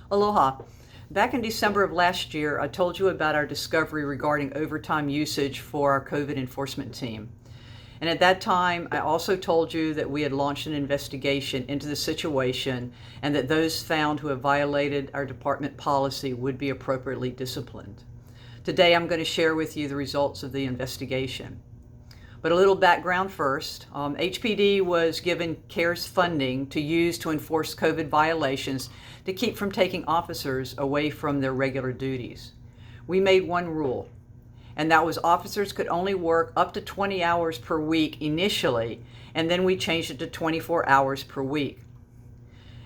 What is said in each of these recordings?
Aloha. Back in December of last year, I told you about our discovery regarding overtime usage for our COVID enforcement team. And at that time, I also told you that we had launched an investigation into the situation and that those found who have violated our department policy would be appropriately disciplined. Today, I'm going to share with you the results of the investigation. But a little background first. HPD was given CARES funding to use to enforce COVID violations to keep from taking officers away from their regular duties. We made one rule, and that was officers could only work up to 20 hours per week initially, and then we changed it to 24 hours per week.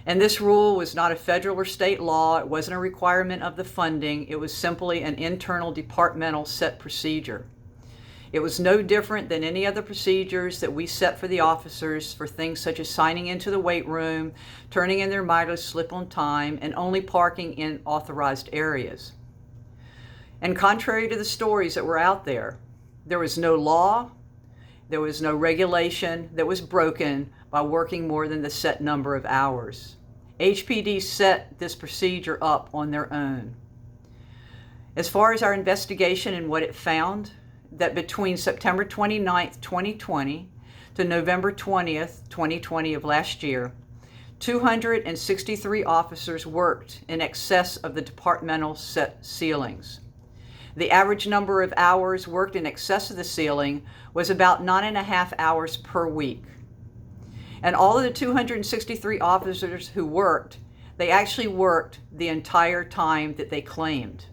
And this rule was not a federal or state law. It wasn't a requirement of the funding. It was simply an internal departmental set procedure. It was no different than any other procedures that we set for the officers for things such as signing into the weight room, turning in their mileage slip on time, and only parking in authorized areas. And contrary to the stories that were out there was no law, there was no regulation that was broken by working more than the set number of hours. HPD set this procedure up on their own. As far as our investigation and what it found, that between September 29th, 2020 to November 20th, 2020 of last year, 263 officers worked in excess of the departmental set ceilings. The average number of hours worked in excess of the ceiling was about 9.5 hours per week. And all of the 263 officers who worked, they actually worked the entire time that they claimed.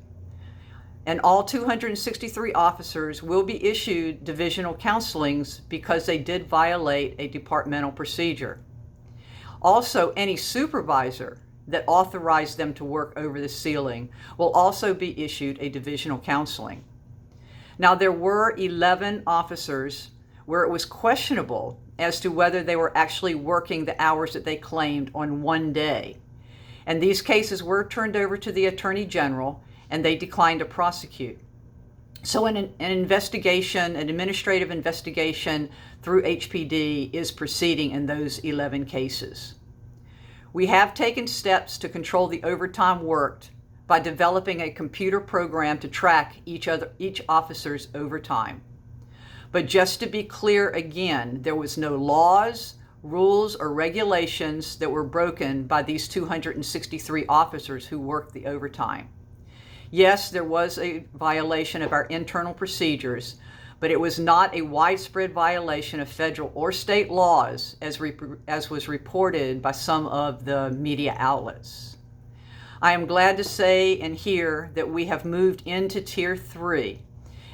And all 263 officers will be issued divisional counselings because they did violate a departmental procedure. Also, any supervisor that authorized them to work over the ceiling will also be issued a divisional counseling. Now, there were 11 officers where it was questionable as to whether they were actually working the hours that they claimed on one day. And these cases were turned over to the Attorney General, and they declined to prosecute. So an investigation, an administrative investigation through HPD is proceeding in those 11 cases. We have taken steps to control the overtime worked by developing a computer program to track each officer's overtime. But just to be clear again, there was no laws, rules, or regulations that were broken by these 263 officers who worked the overtime. Yes, there was a violation of our internal procedures, but it was not a widespread violation of federal or state laws as was reported by some of the media outlets. I am glad to say and hear that we have moved into Tier 3,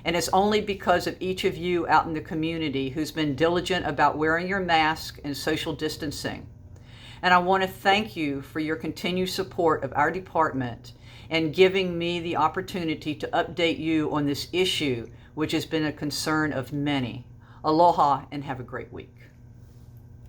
and it's only because of each of you out in the community who's been diligent about wearing your mask and social distancing. And I want to thank you for your continued support of our department and giving me the opportunity to update you on this issue, which has been a concern of many. Aloha and have a great week.